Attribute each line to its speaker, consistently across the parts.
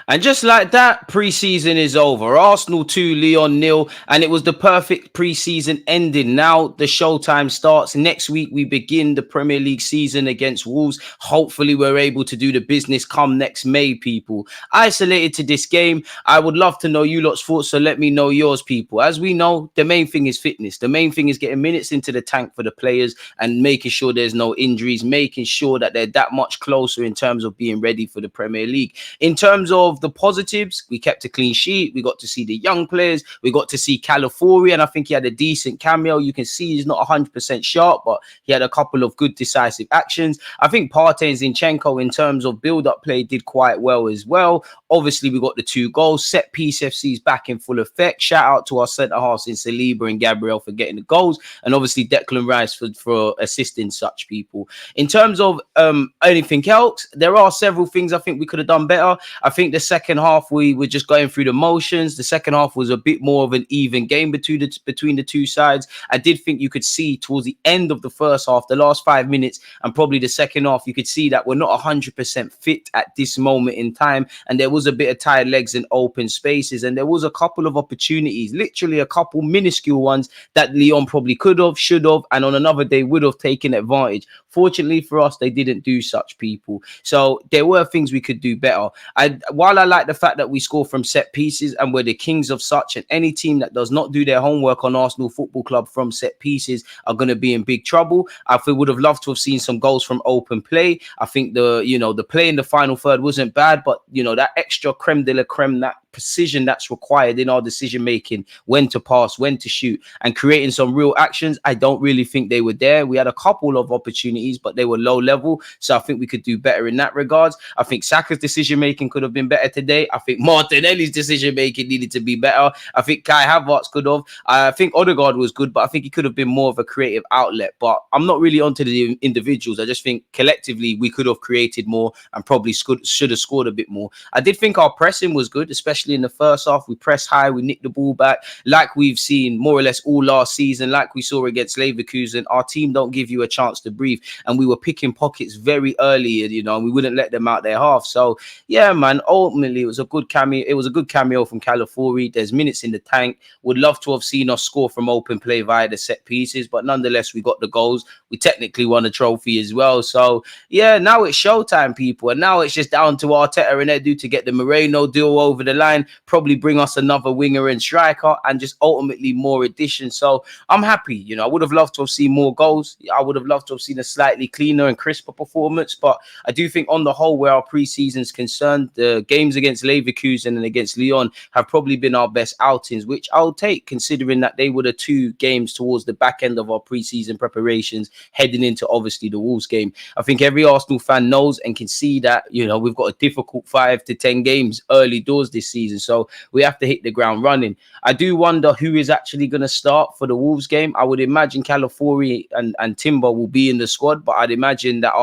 Speaker 1: And just like that, pre-season is over. Arsenal 2, Lyon 0, and it was the perfect pre-season ending. Now the showtime starts. Next week, we begin the Premier League season against Wolves. Hopefully, we're able to do the business come next May, people. Isolated to this game, I would love to know you lot's thoughts, so let me know yours, people. As we know, the main thing is fitness. The main thing is getting minutes into the tank for the players and making sure there's no injuries, making sure that they're that much closer in terms of being ready for the Premier League. In terms of the positives, we kept a clean sheet. We got to see the young players. We got to see Calafiori, and I think he had a decent cameo. You can see he's not 100% sharp, but he had a couple of good decisive actions. I think Partey and Zinchenko, in terms of build-up play, did quite well as well. Obviously, we got the 2 goals. Set piece FC's back in full effect. Shout out to our centre-halves in Saliba and Gabriel for getting the goals, and obviously Declan Rice for assisting such people. In terms of anything else, there are several things I think we could have done better. I think the second half we were just going through the motions. The second half was a bit more of an even game between the two sides. I did think you could see towards the end of the first half, the last 5 minutes, and probably the second half, you could see that we're not 100% fit at this moment in time. And there was a bit of tired legs and open spaces. And there was a couple of opportunities, literally a couple minuscule ones that Lyon probably could have, should have, and on another day would have taken advantage. Fortunately for us, they didn't do such, people. So there were things we could do better. While I like the fact that we score from set pieces and we're the kings of such, and any team that does not do their homework on Arsenal Football Club from set pieces are going to be in big trouble. I would have loved to have seen some goals from open play. I think the play in the final third wasn't bad, but that extra creme de la creme, that precision that's required in our decision making, when to pass, when to shoot, and creating some real actions, I don't really think they were there. We had a couple of opportunities, but they were low level, so I think we could do better in that regards. I think Saka's decision making could have been better today. I think Martinelli's decision making needed to be better. I think Kai Havertz could have. I think Odegaard was good, but I think he could have been more of a creative outlet. But I'm not really onto the individuals. I just think collectively we could have created more and probably should have scored a bit more. I did think our pressing was good, especially in the first half. We pressed high, we nicked the ball back, like we've seen more or less all last season, like we saw against Leverkusen. Our team don't give you a chance to breathe, and we were picking pockets very early, and we wouldn't let them out their half. So yeah, man, ultimately it was a good cameo. It was a good cameo from Calafiori. There's minutes in the tank. Would love to have seen us score from open play via the set pieces, but nonetheless we got the goals. We technically won a trophy as well. So yeah, now it's showtime, people, and now it's just down to Arteta and Edu to get the Merino deal over the line, probably bring us another winger and striker, and just ultimately more additions. So I'm happy. I would have loved to have seen more goals. I would have loved to have seen a slightly cleaner and crisper performance, but I do think on the whole, where our pre-season is concerned, the games against Leverkusen and against Lyon have probably been our best outings, which I'll take, considering that they were the 2 games towards the back end of our pre-season preparations, heading into obviously the Wolves game. I think every Arsenal fan knows and can see that we've got a difficult 5 to 10 games early doors this season, so we have to hit the ground running. I do wonder who is actually going to start for the Wolves game. I would imagine Calafiori and Timber will be in the squad, but I'd imagine that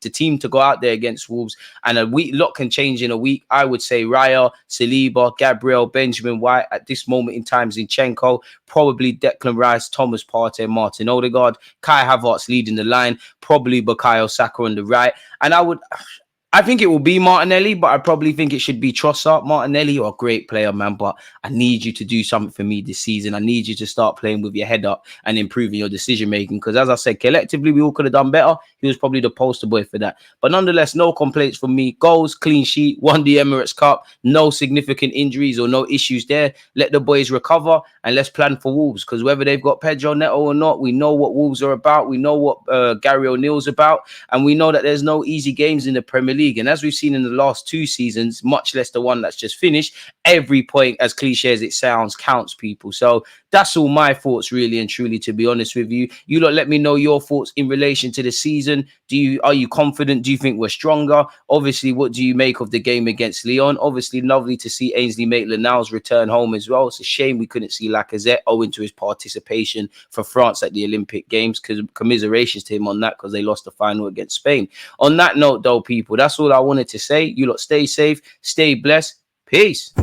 Speaker 1: the team to go out there against Wolves, and a lot can change in a week. I would say Raya, Saliba, Gabriel, Benjamin White at this moment in time, Zinchenko, probably Declan Rice, Thomas Partey, Martin Odegaard, Kai Havertz leading the line, probably Bukayo Saka on the right, and I think it will be Martinelli, but I probably think it should be Trossard. Martinelli, you're a great player, man, but I need you to do something for me this season. I need you to start playing with your head up and improving your decision-making, because as I said, collectively, we all could have done better. He was probably the poster boy for that. But nonetheless, no complaints from me. Goals, clean sheet, won the Emirates Cup, no significant injuries or no issues there. Let the boys recover, and let's plan for Wolves, because whether they've got Pedro Neto or not, we know what Wolves are about. We know what Gary O'Neill's about, and we know that there's no easy games in the Premier League. And as we've seen in the last 2 seasons, much less the one that's just finished, every point, as cliche as it sounds, counts, people. So that's all my thoughts, really and truly, to be honest with you. You lot, let me know your thoughts in relation to the season. Are you confident? Do you think we're stronger? Obviously, what do you make of the game against Lyon? Obviously, lovely to see Ainsley Maitland-Niles return home as well. It's a shame we couldn't see Lacazette owing to his participation for France at the Olympic Games, because commiserations to him on that, because they lost the final against Spain. On that note, though, people, that's all I wanted to say. You lot stay safe, stay blessed. Peace.